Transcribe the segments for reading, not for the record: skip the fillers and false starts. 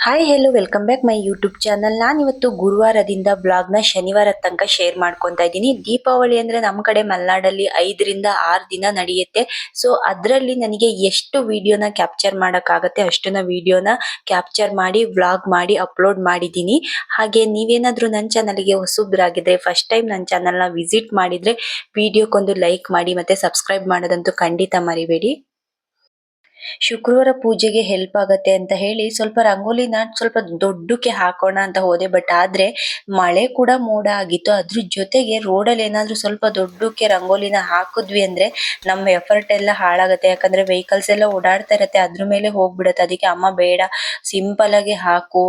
Hi hello welcome back my YouTube channel. ನಾನಿವತ್ತು ಗುರುವಾರದಿಂದ ಬ್ಲಾಗ್ನ ಶನಿವಾರ ತನಕ ಶೇರ್ ಮಾಡ್ಕೊತಾ ಇದ್ದೀನಿ. ದೀಪಾವಳಿ ಅಂದರೆ ನಮ್ಮ ಕಡೆ ಮಲೆನಾಡಲ್ಲಿ 5ರಿಂದ 6 ದಿನ ನಡೆಯುತ್ತೆ. ಸೊ ಅದರಲ್ಲಿ ನನಗೆ ಎಷ್ಟು ವಿಡಿಯೋನ ಕ್ಯಾಪ್ಚರ್ ಮಾಡೋಕ್ಕಾಗತ್ತೆ ಅಷ್ಟನ್ನ ವಿಡಿಯೋನ ಕ್ಯಾಪ್ಚರ್ ಮಾಡಿ ವ್ಲಾಗ್ ಮಾಡಿ ಅಪ್ಲೋಡ್ ಮಾಡಿದ್ದೀನಿ. ಹಾಗೆ ನೀವೇನಾದರೂ ನನ್ನ ಚಾನಲ್ಗೆ ಹೊಸಬ್ರಾಗಿದ್ದರೆ ಫಸ್ಟ್ ಟೈಮ್ ನನ್ನ ಚಾನಲ್ನ ವಿಸಿಟ್ ಮಾಡಿದರೆ ವಿಡಿಯೋಕ್ಕೊಂದು ಲೈಕ್ ಮಾಡಿ ಮತ್ತು ಸಬ್ಸ್ಕ್ರೈಬ್ ಮಾಡೋದಂತೂ ಖಂಡಿತ ಮರಿಬೇಡಿ. ಶುಕ್ರವಾರ ಪೂಜೆಗೆ ಹೆಲ್ಪ್ ಆಗತ್ತೆ ಅಂತ ಹೇಳಿ ಸ್ವಲ್ಪ ರಂಗೋಲಿನ ಸ್ವಲ್ಪ ದೊಡ್ಡಕ್ಕೆ ಹಾಕೋಣ ಅಂತ ಹೋದೆ. ಬಟ್ ಆದ್ರೆ ಮಳೆ ಕೂಡ ಮೋಡ ಆಗಿತ್ತು. ಅದ್ರ ಜೊತೆಗೆ ರೋಡಲ್ಲಿ ಏನಾದ್ರೂ ಸ್ವಲ್ಪ ದೊಡ್ಡಕ್ಕೆ ರಂಗೋಲಿನ ಹಾಕಿದ್ವಿ ಅಂದ್ರೆ ನಮ್ಮ ಎಫರ್ಟ್ ಎಲ್ಲ ಹಾಳಾಗತ್ತೆ. ಯಾಕಂದ್ರೆ ವೆಹಿಕಲ್ಸ್ ಎಲ್ಲ ಓಡಾಡ್ತಾ ಇರತ್ತೆ, ಅದ್ರ ಮೇಲೆ ಹೋಗ್ಬಿಡತ್ತೆ. ಅದಕ್ಕೆ ಅಮ್ಮ ಬೇಡ, ಸಿಂಪಲ್ ಆಗಿ ಹಾಕು,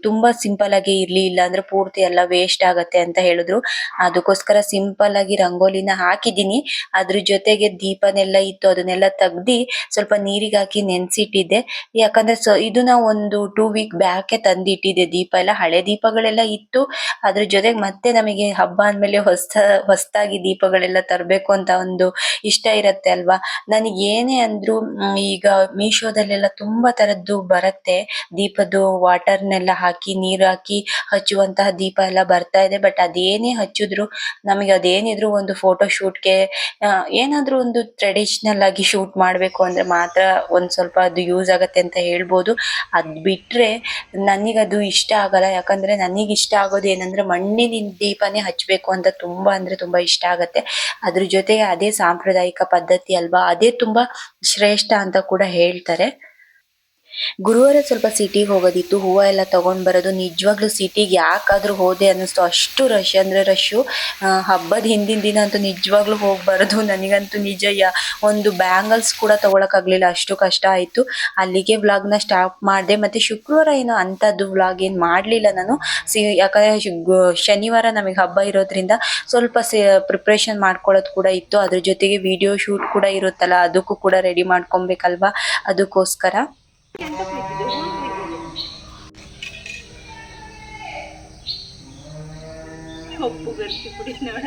ತುಂಬಾ ಸಿಂಪಲ್ ಆಗಿ ಇರ್ಲಿ, ಇಲ್ಲ ಅಂದ್ರೆ ಪೂರ್ತಿ ಎಲ್ಲ ವೇಸ್ಟ್ ಆಗತ್ತೆ ಅಂತ ಹೇಳಿದ್ರು. ಅದಕ್ಕೋಸ್ಕರ ಸಿಂಪಲ್ ಆಗಿ ರಂಗೋಲಿನ ಹಾಕಿದೀನಿ. ಅದ್ರ ಜೊತೆಗೆ ದೀಪನೆಲ್ಲ ಇತ್ತು, ಅದನ್ನೆಲ್ಲ ತೆಗ್ದಿ ಸ್ವಲ್ಪ ನೀರಿಗೆ ಹಾಕಿ ನೆನ್ಸಿಟ್ಟಿದ್ದೆ. ಯಾಕಂದ್ರೆ ಇದನ್ನ ಒಂದು 2 ವೀಕ್ ಬ್ಯಾಕೆ ತಂದಿಟ್ಟಿದ್ದೆ. ದೀಪ ಎಲ್ಲ ಹಳೆ ದೀಪಗಳೆಲ್ಲ ಇತ್ತು. ಅದ್ರ ಜೊತೆಗೆ ಮತ್ತೆ ನಮಗೆ ಹಬ್ಬ ಅಂದ್ಮೇಲೆ ಹೊಸದಾಗಿ ದೀಪಗಳೆಲ್ಲ ತರಬೇಕು ಅಂತ ಒಂದು ಇಷ್ಟ ಇರತ್ತೆ ಅಲ್ವಾ. ನನಗೆ ಏನೇ ಅಂದ್ರು ಈಗ ಮೀಶೋದಲ್ಲೆಲ್ಲ ತುಂಬಾ ತರದ್ದು ಬರತ್ತೆ. ದೀಪದ್ದು ವಾಟರ್ನೆಲ್ಲ ಹಾಕಿ ನೀರು ಹಾಕಿ ಹಚ್ಚುವಂತಹ ದೀಪ ಎಲ್ಲ ಬರ್ತಾ ಇದೆ. ಬಟ್ ಅದೇನೇ ಹಚ್ಚಿದ್ರು ನಮಗೆ ಅದೇನಿದ್ರು ಒಂದು ಫೋಟೋ ಶೂಟ್ಗೆ ಏನಾದ್ರೂ ಒಂದು ಟ್ರೆಡಿಷನಲ್ ಆಗಿ ಶೂಟ್ ಮಾಡ್ಬೇಕು ಅಂದ್ರೆ ಮಾತ್ರ ಒಂದ್ ಸ್ವಲ್ಪ ಅದು ಯೂಸ್ ಆಗತ್ತೆ ಅಂತ ಹೇಳ್ಬೋದು. ಅದ್ ಬಿಟ್ರೆ ನನಗದು ಇಷ್ಟ ಆಗಲ್ಲ. ಯಾಕಂದ್ರೆ ನನಗೆ ಇಷ್ಟ ಆಗೋದು ಏನಂದ್ರೆ ಮಣ್ಣಿನ ದೀಪನೇ ಹಚ್ಬೇಕು ಅಂತ ತುಂಬಾ ಅಂದ್ರೆ ತುಂಬಾ ಇಷ್ಟ ಆಗತ್ತೆ. ಅದ್ರ ಜೊತೆಗೆ ಅದೇ ಸಾಂಪ್ರದಾಯಿಕ ಪದ್ಧತಿ ಅಲ್ವಾ, ಅದೇ ತುಂಬಾ ಶ್ರೇಷ್ಠ ಅಂತ ಕೂಡ ಹೇಳ್ತಾರೆ. ಗುರುವಾರ ಸ್ವಲ್ಪ ಸಿಟಿಗೆ ಹೋಗೋದಿತ್ತು, ಹೂವು ಎಲ್ಲ ತಗೊಂಡ್ ಬರೋದು. ನಿಜವಾಗ್ಲೂ ಸಿಟಿಗೆ ಯಾಕಾದ್ರೂ ಹೋದೆ ಅನ್ನಿಸ್ತು. ಅಷ್ಟು ರಶ್ ಅಂದ್ರೆ ರಶ್ಶು. ಹಬ್ಬದ ಹಿಂದಿನ ದಿನ ಅಂತೂ ನಿಜವಾಗ್ಲೂ ಹೋಗಿ ಬರೋದು ನನಗಂತೂ ನಿಜ ಒಂದು ಬ್ಯಾಂಗಲ್ಸ್ ಕೂಡ ತಗೊಳಕ್ಕಾಗ್ಲಿಲ್ಲ, ಅಷ್ಟು ಕಷ್ಟ ಆಯ್ತು. ಅಲ್ಲಿಗೆ ವ್ಲಾಗ್ನ ಸ್ಟಾಪ್ ಮಾಡಿದೆ. ಮತ್ತೆ ಶುಕ್ರವಾರ ಏನೋ ಅಂಥದ್ದು ವ್ಲಾಗ್ ಏನು ಮಾಡಲಿಲ್ಲ ನಾನು. ಯಾಕಂದ್ರೆ ಶನಿವಾರ ನಮಗೆ ಹಬ್ಬ ಇರೋದ್ರಿಂದ ಸ್ವಲ್ಪ ಪ್ರಿಪ್ರೇಷನ್ ಮಾಡ್ಕೊಳ್ಳೋದು ಕೂಡ ಇತ್ತು. ಅದ್ರ ಜೊತೆಗೆ ವಿಡಿಯೋ ಶೂಟ್ ಕೂಡ ಇರುತ್ತಲ್ಲ, ಅದಕ್ಕೂ ಕೂಡ ರೆಡಿ ಮಾಡ್ಕೊಬೇಕಲ್ವಾ, ಅದಕ್ಕೋಸ್ಕರ. ಕಪ್ಪು ಗರ್ಕೆ ಪುಡಿ ನೋಡ,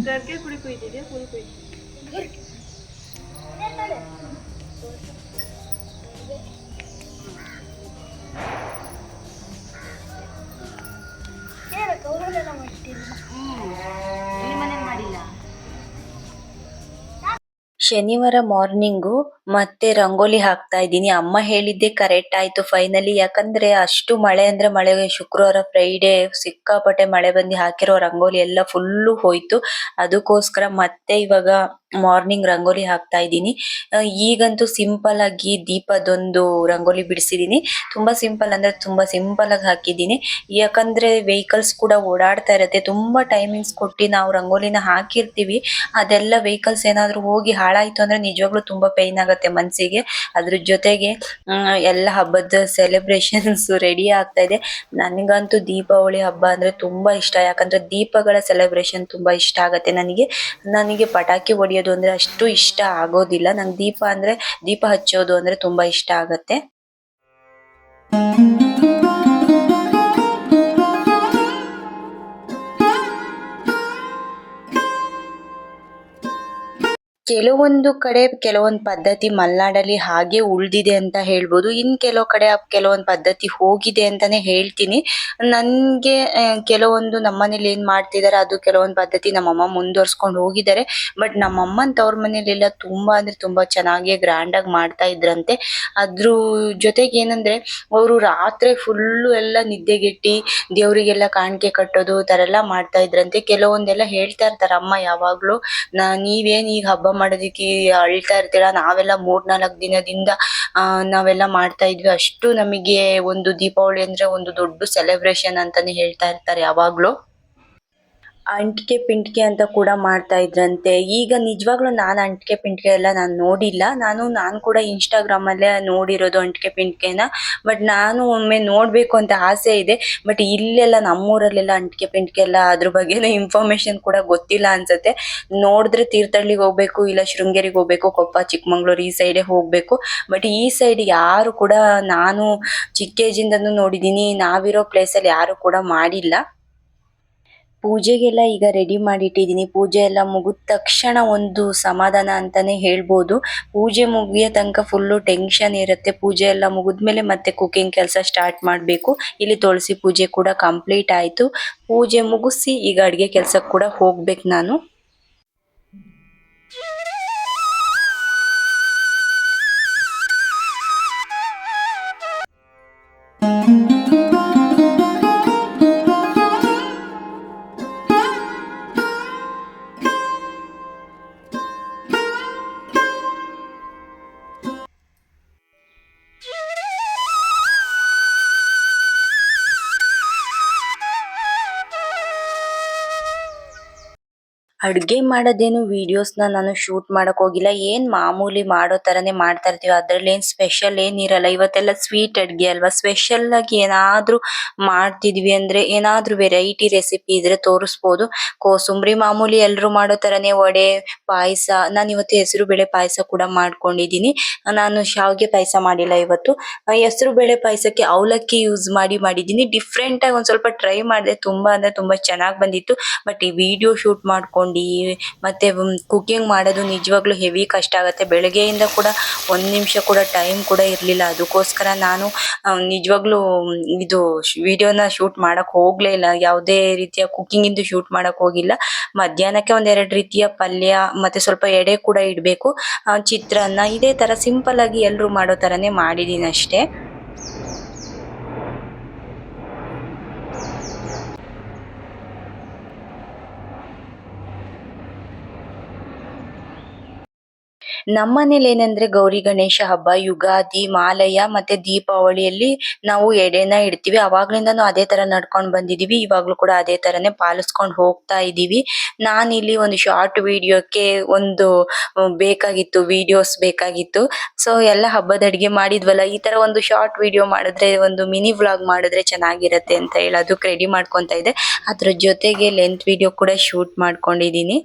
ಗರ್ಕೆ ಪುಡಿ ಕುಯ್ದಿದ್ಯಾ? ಫುಲ್ ಕುಯ್ದು ಮಾಡಿಲ್ಲ. ಶನಿವಾರ ಮಾರ್ನಿಂಗು ಮತ್ತೆ ರಂಗೋಲಿ ಹಾಕ್ತಾ ಇದ್ದೀನಿ. ಅಮ್ಮ ಹೇಳಿದ್ದೆ ಕರೆಕ್ಟ್ ಆಯ್ತು ಫೈನಲಿ. ಯಾಕಂದ್ರೆ ಅಷ್ಟು ಮಳೆ ಅಂದ್ರೆ ಮಳೆ, ಶುಕ್ರವಾರ ಫ್ರೈಡೆ ಸಿಕ್ಕಾಪಟ್ಟೆ ಮಳೆ ಬಂದು ಹಾಕಿರೋ ರಂಗೋಲಿ ಎಲ್ಲ ಫುಲ್ಲು ಹೋಯ್ತು. ಅದಕ್ಕೋಸ್ಕರ ಮತ್ತೆ ಇವಾಗ ಮಾರ್ನಿಂಗ್ ರಂಗೋಲಿ ಹಾಕ್ತಾ ಇದ್ದೀನಿ. ಈಗಂತೂ ಸಿಂಪಲ್ ಆಗಿ ದೀಪದೊಂದು ರಂಗೋಲಿ ಬಿಡಿಸಿದೀನಿ. ತುಂಬಾ ಸಿಂಪಲ್ ಅಂದ್ರೆ ತುಂಬಾ ಸಿಂಪಲ್ ಆಗಿ ಹಾಕಿದ್ದೀನಿ. ಯಾಕಂದ್ರೆ ವೆಹಿಕಲ್ಸ್ ಕೂಡ ಓಡಾಡ್ತಾ ಇರತ್ತೆ, ತುಂಬಾ ಟೈಮಿಂಗ್ಸ್ ಕೊಟ್ಟು ನಾವು ರಂಗೋಲಿನ ಹಾಕಿರ್ತೀವಿ. ಅದೆಲ್ಲ ವೆಹಿಕಲ್ಸ್ ಏನಾದ್ರು ಹೋಗಿ ಹಾಳಾಯ್ತು ಅಂದ್ರೆ ನಿಜವಾಗ್ಲೂ ತುಂಬಾ ಪೈನ್ ಆಗತ್ತೆ ಮನ್ಸಿಗೆ. ಅದ್ರ ಜೊತೆಗೆ ಎಲ್ಲ ಹಬ್ಬದ ಸೆಲೆಬ್ರೇಷನ್ಸ್ ರೆಡಿ ಆಗ್ತಾ ಇದೆ. ನನಗಂತೂ ದೀಪಾವಳಿ ಹಬ್ಬ ಅಂದ್ರೆ ತುಂಬಾ ಇಷ್ಟ. ಯಾಕಂದ್ರೆ ದೀಪಗಳ ಸೆಲೆಬ್ರೇಷನ್ ತುಂಬಾ ಇಷ್ಟ ಆಗತ್ತೆ ನನಗೆ ಪಟಾಕಿ ಹೊಡಿಯೋದು ಅಂದ್ರೆ ಅಷ್ಟು ಇಷ್ಟ ಆಗೋದಿಲ್ಲ. ನಂಗೆ ದೀಪ ಅಂದ್ರೆ, ದೀಪ ಹಚ್ಚೋದು ಅಂದ್ರೆ ತುಂಬಾ ಇಷ್ಟ ಆಗತ್ತೆ. ಕೆಲವೊಂದು ಕಡೆ ಕೆಲವೊಂದು ಪದ್ಧತಿ ಮಲೆನಾಡಲ್ಲಿ ಹಾಗೆ ಉಳ್ದಿದೆ ಅಂತ ಹೇಳ್ಬೋದು. ಕೆಲವು ಕಡೆ ಕೆಲವೊಂದು ಪದ್ಧತಿ ಹೋಗಿದೆ ಅಂತಾನೆ ಹೇಳ್ತೀನಿ. ನನ್ಗೆ ಕೆಲವೊಂದು ನಮ್ಮನೇಲಿ ಏನ್ ಮಾಡ್ತಿದಾರೆ ಅದು ಕೆಲವೊಂದು ಪದ್ಧತಿ ನಮ್ಮಮ್ಮ ಮುಂದುವರ್ಸ್ಕೊಂಡು ಹೋಗಿದ್ದಾರೆ. ಬಟ್ ನಮ್ಮಮ್ಮನ ತವ್ರ ಮನೇಲೆಲ್ಲ ತುಂಬಾ ಅಂದ್ರೆ ತುಂಬಾ ಚೆನ್ನಾಗಿ ಗ್ರ್ಯಾಂಡ್ ಆಗಿ ಮಾಡ್ತಾ ಇದ್ರಂತೆ. ಅದ್ರ ಜೊತೆಗೆ ಏನಂದ್ರೆ ಅವರು ರಾತ್ರಿ ಫುಲ್ಲು ಎಲ್ಲ ನಿದ್ದೆಗೆಟ್ಟಿ ದೇವರಿಗೆಲ್ಲ ಕಾಣಿಕೆ ಕಟ್ಟೋದು ತರ ಎಲ್ಲ ಮಾಡ್ತಾ ಇದ್ರಂತೆ. ಕೆಲವೊಂದೆಲ್ಲ ಹೇಳ್ತಾ ಇರ್ತಾರೆ ಅಮ್ಮ ಯಾವಾಗ್ಲೂ, ನೀವೇನ್ ಈಗ ಹಬ್ಬ ಮಾಡೋದಿಕ್ಕೆ ಅಳ್ತಾ ಇರ್ತೀರಾ, ನಾವೆಲ್ಲ 3-4 ದಿನದಿಂದ ನಾವೆಲ್ಲ ಮಾಡ್ತಾ ಇದ್ವಿ. ಅಷ್ಟು ನಮಗೆ ಒಂದು ದೀಪಾವಳಿ ಅಂದ್ರೆ ಒಂದು ದೊಡ್ಡ ಸೆಲೆಬ್ರೇಷನ್ ಅಂತಾನೆ ಹೇಳ್ತಾ ಇರ್ತಾರೆ ಯಾವಾಗ್ಲೂ. ಅಂಟಿಕೆ ಪಿಂಟಿಕೆ ಅಂತ ಕೂಡ ಮಾಡ್ತಾ ಇದ್ರಂತೆ. ಈಗ ನಿಜವಾಗ್ಲೂ ನಾನು ಅಂಟಿಕೆ ಪಿಂಟಿಕೆ ಎಲ್ಲ ನಾನು ನೋಡಿಲ್ಲ. ನಾನು ಕೂಡ ಇನ್ಸ್ಟಾಗ್ರಾಮ್ ಅಲ್ಲೇ ನೋಡಿರೋದು ಅಂಟಿಕೆ ಪಿಂಟಿಕೆನ. ಬಟ್ ನಾನು ಒಮ್ಮೆ ನೋಡ್ಬೇಕು ಅಂತ ಆಸೆ ಇದೆ. ಬಟ್ ಇಲ್ಲೆಲ್ಲ ನಮ್ಮೂರಲ್ಲೆಲ್ಲ ಅಂಟಿಕೆ ಪಿಂಟಿಕೆ ಎಲ್ಲ ಅದ್ರ ಬಗ್ಗೆ ಇನ್ಫಾರ್ಮೇಶನ್ ಕೂಡ ಗೊತ್ತಿಲ್ಲ ಅನ್ಸುತ್ತೆ. ನೋಡಿದ್ರೆ ತೀರ್ಥಹಳ್ಳಿಗೆ ಹೋಗ್ಬೇಕು, ಇಲ್ಲ ಶೃಂಗೇರಿಗೆ ಹೋಗ್ಬೇಕು, ಕೊಪ್ಪ ಚಿಕ್ಕಮಂಗ್ಳೂರು ಈ ಸೈಡೇ ಹೋಗ್ಬೇಕು. ಬಟ್ ಈ ಸೈಡ್ ಯಾರು ಕೂಡ, ನಾನು ಚಿಕ್ಕ ಏಜಿಂದನೂ ನೋಡಿದೀನಿ, ನಾವಿರೋ ಪ್ಲೇಸಲ್ಲಿ ಯಾರು ಕೂಡ ಮಾಡಿಲ್ಲ. ಪೂಜೆಗೆಲ್ಲ ಈಗ ರೆಡಿ ಮಾಡಿಟ್ಟಿದ್ದೀನಿ. ಪೂಜೆ ಎಲ್ಲ ಮುಗಿದ ತಕ್ಷಣ ಒಂದು ಸಮಾಧಾನ ಅಂತಾನೆ ಹೇಳ್ಬೋದು. ಪೂಜೆ ಮುಗಿಯೋ ತನಕ ಫುಲ್ಲು ಟೆನ್ಷನ್ ಇರುತ್ತೆ. ಪೂಜೆ ಎಲ್ಲ ಮುಗಿದ್ಮೇಲೆ ಮತ್ತೆ ಕುಕಿಂಗ್ ಕೆಲಸ ಸ್ಟಾರ್ಟ್ ಮಾಡಬೇಕು. ಇಲ್ಲಿ ತುಳಸಿ ಪೂಜೆ ಕೂಡ ಕಂಪ್ಲೀಟ್ ಆಯಿತು. ಪೂಜೆ ಮುಗಿಸಿ ಈಗ ಅಡುಗೆ ಕೆಲಸಕ್ಕೆ ಕೂಡ ಹೋಗ್ಬೇಕು ನಾನು. ಅಡುಗೆ ಮಾಡೋದೇನು ವಿಡಿಯೋಸ್ನ ನಾನು ಶೂಟ್ ಮಾಡಕ್ ಹೋಗಿಲ್ಲ. ಮಾಮೂಲಿ ಮಾಡೋ ಥರನೇ ಮಾಡ್ತಾ ಇರ್ತೀವಿ. ಅದರಲ್ಲಿ ಏನು ಸ್ಪೆಷಲ್ ಏನಿರಲ್ಲ. ಇವತ್ತೆಲ್ಲ ಸ್ವೀಟ್ ಅಡುಗೆ ಅಲ್ವಾ, ಸ್ಪೆಷಲ್ ಆಗಿ ಏನಾದರೂ ಮಾಡ್ತಿದ್ವಿ ಅಂದರೆ ಏನಾದರೂ ವೆರೈಟಿ ರೆಸಿಪಿ ಇದ್ರೆ ತೋರಿಸ್ಬೋದು. ಕೋಸಂಬರಿ ಮಾಮೂಲಿ ಎಲ್ಲರೂ ಮಾಡೋ ಥರನೇ ವಡೆ, ಪಾಯಸ. ನಾನು ಇವತ್ತು ಹೆಸರು ಬೇಳೆ ಪಾಯಸ ಕೂಡ ಮಾಡ್ಕೊಂಡಿದ್ದೀನಿ. ನಾನು ಶಾವಿಗೆ ಪಾಯಸ ಮಾಡಿಲ್ಲ ಇವತ್ತು. ಹೆಸರು ಬೇಳೆ ಪಾಯಸಕ್ಕೆ ಅವಲಕ್ಕಿ ಯೂಸ್ ಮಾಡಿದ್ದೀನಿ. ಡಿಫ್ರೆಂಟಾಗಿ ಒಂದು ಸ್ವಲ್ಪ ಟ್ರೈ ಮಾಡಿದೆ. ತುಂಬ ಅಂದರೆ ತುಂಬ ಚೆನ್ನಾಗಿ ಬಂದಿತ್ತು. ಬಟ್ ಈ ವಿಡಿಯೋ ಶೂಟ್ ಮಾಡ್ಕೊಂಡು ಮತ್ತೆ ಕುಕಿಂಗ್ ಮಾಡೋದು ನಿಜವಾಗ್ಲೂ ಹೆವಿ ಕಷ್ಟ ಆಗುತ್ತೆ. ಬೆಳಗ್ಗೆಯಿಂದ ಕೂಡ ಒಂದು ನಿಮಿಷ ಕೂಡ ಟೈಮ್ ಕೂಡ ಇರಲಿಲ್ಲ. ಅದಕ್ಕೋಸ್ಕರ ನಾನು ನಿಜವಾಗ್ಲೂ ಇದು ವಿಡಿಯೋನ ಶೂಟ್ ಮಾಡಕ್ ಹೋಗ್ಲೇ ಇಲ್ಲ. ಯಾವುದೇ ರೀತಿಯ ಕುಕಿಂಗಿಂದು ಶೂಟ್ ಮಾಡಕ್ ಹೋಗಿಲ್ಲ. ಮಧ್ಯಾಹ್ನಕ್ಕೆ ಒಂದೆರಡು ರೀತಿಯ ಪಲ್ಯ ಮತ್ತೆ ಸ್ವಲ್ಪ ಎಡೆ ಕೂಡ ಇಡಬೇಕು. ಚಿತ್ರಾನ್ನ ಇದೇ ಥರ ಸಿಂಪಲ್ ಆಗಿ ಎಲ್ಲರೂ ಮಾಡೋ ಥರನೇ ಮಾಡಿದ್ದೀನಿ ಅಷ್ಟೇ. ನಮ್ಮನೇಲಿ ಏನಂದ್ರೆ ಗೌರಿ ಗಣೇಶ ಹಬ್ಬ, ಯುಗಾದಿ, ಮಾಲಯ ಮತ್ತೆ ದೀಪಾವಳಿಯಲ್ಲಿ ನಾವು ಎಡೆನ ಇಡ್ತೀವಿ. ಅವಾಗ್ಲಿಂದನೂ ಅದೇ ತರ ನಡ್ಕೊಂಡು ಬಂದಿದೀವಿ. ಇವಾಗ್ಲೂ ಕೂಡ ಅದೇ ತರನೇ ಪಾಲಿಸ್ಕೊಂಡು ಹೋಗ್ತಾ ಇದೀವಿ. ನಾನಿಲ್ಲಿ ಒಂದು ಶಾರ್ಟ್ ವಿಡಿಯೋಕ್ಕೆ ಒಂದು ಬೇಕಾಗಿತ್ತು, ವಿಡಿಯೋಸ್ ಬೇಕಾಗಿತ್ತು. ಸೊ ಎಲ್ಲ ಹಬ್ಬದ ಅಡಿಗೆ ಮಾಡಿದ್ವಲ್ಲ, ಈ ತರ ಒಂದು ಶಾರ್ಟ್ ವಿಡಿಯೋ ಮಾಡಿದ್ರೆ, ಒಂದು ಮಿನಿ ವ್ಲಾಗ್ ಮಾಡಿದ್ರೆ ಚೆನ್ನಾಗಿರತ್ತೆ ಅಂತ ಹೇಳಿ ಅದಕ್ಕೆ ರೆಡಿ ಮಾಡ್ಕೊಂತ ಇದ್ದೆ. ಅದ್ರ ಜೊತೆಗೆ ಲೆಂತ್ ವಿಡಿಯೋ ಕೂಡ ಶೂಟ್ ಮಾಡ್ಕೊಂಡಿದೀನಿ.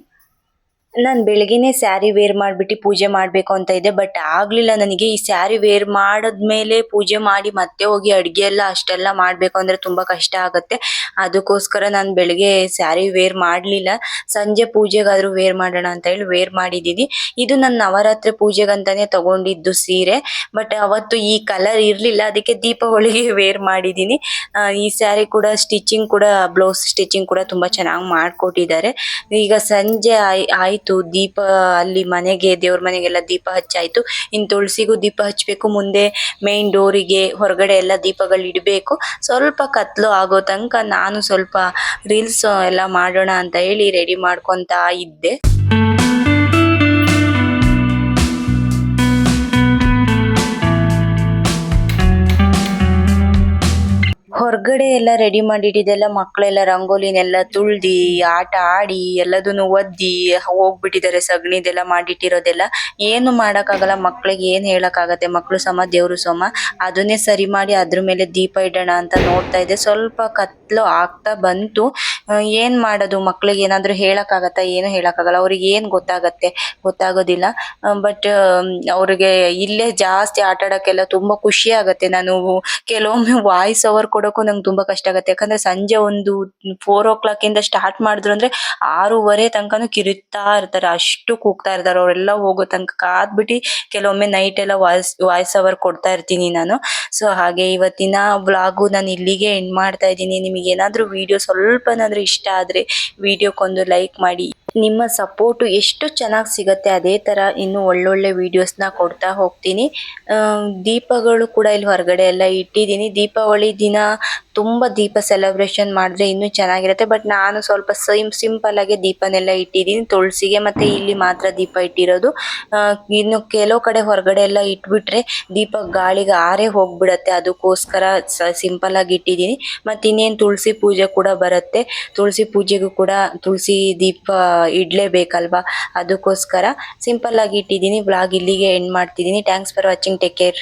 ನಾನು ಬೆಳಗ್ಗೆನೆ ಸ್ಯಾರಿ ವೇರ್ ಮಾಡ್ಬಿಟ್ಟು ಪೂಜೆ ಮಾಡಬೇಕು ಅಂತ ಇದ್ದೆ. ಬಟ್ ಆಗ್ಲಿಲ್ಲ ನನಗೆ. ಈ ಸ್ಯಾರಿ ವೇರ್ ಮಾಡಿದ್ಮೇಲೆ ಪೂಜೆ ಮಾಡಿ ಮತ್ತೆ ಹೋಗಿ ಅಡುಗೆ ಎಲ್ಲ ಅಷ್ಟೆಲ್ಲ ಮಾಡಬೇಕು ಅಂದ್ರೆ ತುಂಬಾ ಕಷ್ಟ ಆಗುತ್ತೆ. ಅದಕ್ಕೋಸ್ಕರ ನಾನು ಬೆಳಗ್ಗೆ ಸ್ಯಾರಿ ವೇರ್ ಮಾಡಲಿಲ್ಲ. ಸಂಜೆ ಪೂಜೆಗಾದ್ರೂ ವೇರ್ ಮಾಡೋಣ ಅಂತ ಹೇಳಿ ವೇರ್ ಮಾಡಿದ್ದೀನಿ. ಇದು ನನ್ನ ನವರಾತ್ರಿ ಪೂಜೆಗಂತಾನೆ ತಗೊಂಡಿದ್ದು ಸೀರೆ. ಬಟ್ ಅವತ್ತು ಈ ಕಲರ್ ಇರಲಿಲ್ಲ, ಅದಕ್ಕೆ ದೀಪಾವಳಿಗೆ ವೇರ್ ಮಾಡಿದ್ದೀನಿ. ಈ ಸ್ಯಾರಿ ಕೂಡ ಸ್ಟಿಚಿಂಗ್ ಕೂಡ, ಬ್ಲೌಸ್ ಸ್ಟಿಚಿಂಗ್ ಕೂಡ ತುಂಬಾ ಚೆನ್ನಾಗಿ ಮಾಡಿಕೊಟ್ಟಿದ್ದಾರೆ. ಈಗ ಸಂಜೆ ಆಯ್ತು, ದೀಪ ಅಲ್ಲಿ ಮನೆಗೆ, ದೇವ್ರ ಮನೆಗೆಲ್ಲ ದೀಪ ಹಚ್ಚಾಯ್ತು. ಇನ್ನು ತುಳಸಿಗೂ ದೀಪ ಹಚ್ಚಬೇಕು. ಮುಂದೆ ಮೇನ್ ಡೋರಿಗೆ ಹೊರಗಡೆ ಎಲ್ಲ ದೀಪಗಳು ಇಡಬೇಕು. ಸ್ವಲ್ಪ ಕತ್ಲು ಆಗೋ ತನಕ ನಾನು ಸ್ವಲ್ಪ ರೀಲ್ಸ್ ಎಲ್ಲ ಮಾಡೋಣ ಅಂತ ಹೇಳಿ ರೆಡಿ ಮಾಡ್ಕೊತಾ ಇದ್ದೆ. ಹೊರಗಡೆ ಎಲ್ಲ ರೆಡಿ ಮಾಡಿಟ್ಟಿದ್ದೆಲ್ಲ ಮಕ್ಕಳೆಲ್ಲ ರಂಗೋಲಿನೆಲ್ಲ ತುಳ್ದಿ ಆಟ ಆಡಿ ಎಲ್ಲದನ್ನು ಒದ್ದಿ ಹೋಗ್ಬಿಟ್ಟಿದ್ದಾರೆ. ಸಗಣಿದೆಲ್ಲ ಮಾಡಿಟ್ಟಿರೋದೆಲ್ಲ ಏನು ಮಾಡೋಕ್ಕಾಗಲ್ಲ. ಮಕ್ಳಿಗೆ ಏನು ಹೇಳೋಕ್ಕಾಗತ್ತೆ. ಮಕ್ಕಳು ಸಮ ದೇವರು ಸಮ. ಅದನ್ನೇ ಸರಿ ಮಾಡಿ ಅದ್ರ ಮೇಲೆ ದೀಪ ಇಡೋಣ ಅಂತ ನೋಡ್ತಾ ಇದ್ದೆ. ಸ್ವಲ್ಪ ಕತ್ಲು ಆಗ್ತಾ ಬಂತು. ಏನು ಮಾಡೋದು, ಮಕ್ಳಿಗೆ ಏನಾದರೂ ಹೇಳೋಕ್ಕಾಗತ್ತಾ? ಏನು ಹೇಳೋಕ್ಕಾಗಲ್ಲ. ಅವ್ರಿಗೆ ಏನು ಗೊತ್ತಾಗೋದಿಲ್ಲ. ಬಟ್ ಅವ್ರಿಗೆ ಇಲ್ಲೇ ಜಾಸ್ತಿ ಆಟ ಆಡೋಕ್ಕೆಲ್ಲ ತುಂಬ ಖುಷಿ ಆಗುತ್ತೆ. ನಾನು ಕೆಲವೊಮ್ಮೆ ವಾಯ್ಸ್ ಓವರ್ ಕೊಡೋಕ್ಕೂ ನಂಗೆ ತುಂಬ ಕಷ್ಟ ಆಗುತ್ತೆ. ಯಾಕಂದರೆ ಸಂಜೆ ಒಂದು 4 o'clock ಇಂದ ಸ್ಟಾರ್ಟ್ ಮಾಡಿದ್ರು ಅಂದರೆ 6:30 ತನಕನೂ ಕಿರಿತಾ ಇರ್ತಾರೆ. ಅಷ್ಟು ಕೂಗ್ತಾ ಇರ್ತಾರೆ. ಅವರೆಲ್ಲ ಹೋಗೋ ತನಕ ಕಾದ್ಬಿಟ್ಟು ಕೆಲವೊಮ್ಮೆ ನೈಟ್ ಎಲ್ಲ ವಾಯ್ಸ್ ಓವರ್ ಕೊಡ್ತಾ ಇರ್ತೀನಿ ನಾನು. ಸೊ ಹಾಗೆ ಇವತ್ತಿನ ವ್ಲಾಗು ನಾನು ಇಲ್ಲಿಗೆ ಎಂಡ್ ಮಾಡ್ತಾ ಇದ್ದೀನಿ. ನಿಮಗೆ ಏನಾದರೂ ವಿಡಿಯೋ ಸ್ವಲ್ಪನಾದರೂ ಇಷ್ಟ ಆದರೆ ವಿಡಿಯೋಕ್ಕೊಂದು ಲೈಕ್ ಮಾಡಿ. ನಿಮ್ಮ ಸಪೋರ್ಟು ಎಷ್ಟು ಚೆನ್ನಾಗಿ ಸಿಗುತ್ತೆ ಅದೇ ಥರ ಇನ್ನೂ ಒಳ್ಳೊಳ್ಳೆ ವೀಡಿಯೋಸ್ನ ಕೊಡ್ತಾ ಹೋಗ್ತೀನಿ. ದೀಪಗಳು ಕೂಡ ಇಲ್ಲಿ ಹೊರಗಡೆ ಎಲ್ಲ ಇಟ್ಟಿದ್ದೀನಿ. ದೀಪಾವಳಿ ದಿನ ತುಂಬ ದೀಪ ಸೆಲೆಬ್ರೇಷನ್ ಮಾಡಿದ್ರೆ ಇನ್ನೂ ಚೆನ್ನಾಗಿರುತ್ತೆ. ಬಟ್ ನಾನು ಸ್ವಲ್ಪ ಸಿಂಪಲ್ಲಾಗಿ ದೀಪನೆಲ್ಲ ಇಟ್ಟಿದ್ದೀನಿ. ತುಳಸಿಗೆ ಮತ್ತು ಇಲ್ಲಿ ಮಾತ್ರ ದೀಪ ಇಟ್ಟಿರೋದು. ಇನ್ನು ಕೆಲವು ಕಡೆ ಹೊರಗಡೆ ಎಲ್ಲ ಇಟ್ಬಿಟ್ರೆ ದೀಪ ಗಾಳಿಗೆ ಆರೇ ಹೋಗ್ಬಿಡತ್ತೆ. ಅದಕ್ಕೋಸ್ಕರ ಸಿಂಪಲ್ಲಾಗಿ ಇಟ್ಟಿದ್ದೀನಿ. ಮತ್ತು ಇನ್ನೇನು ತುಳಸಿ ಪೂಜೆ ಕೂಡ ಬರುತ್ತೆ. ತುಳಸಿ ಪೂಜೆಗೂ ಕೂಡ ತುಳಸಿ ದೀಪ ಇಡಲೇಬೇಕಲ್ವಾ, ಅದಕ್ಕೋಸ್ಕರ ಸಿಂಪಲ್ಲಾಗಿ ಇಟ್ಟಿದ್ದೀನಿ. ವ್ಲಾಗ್ ಇಲ್ಲಿಗೆ ಎಂಡ್ ಮಾಡ್ತಿದ್ದೀನಿ. Thanks for watching. Take care.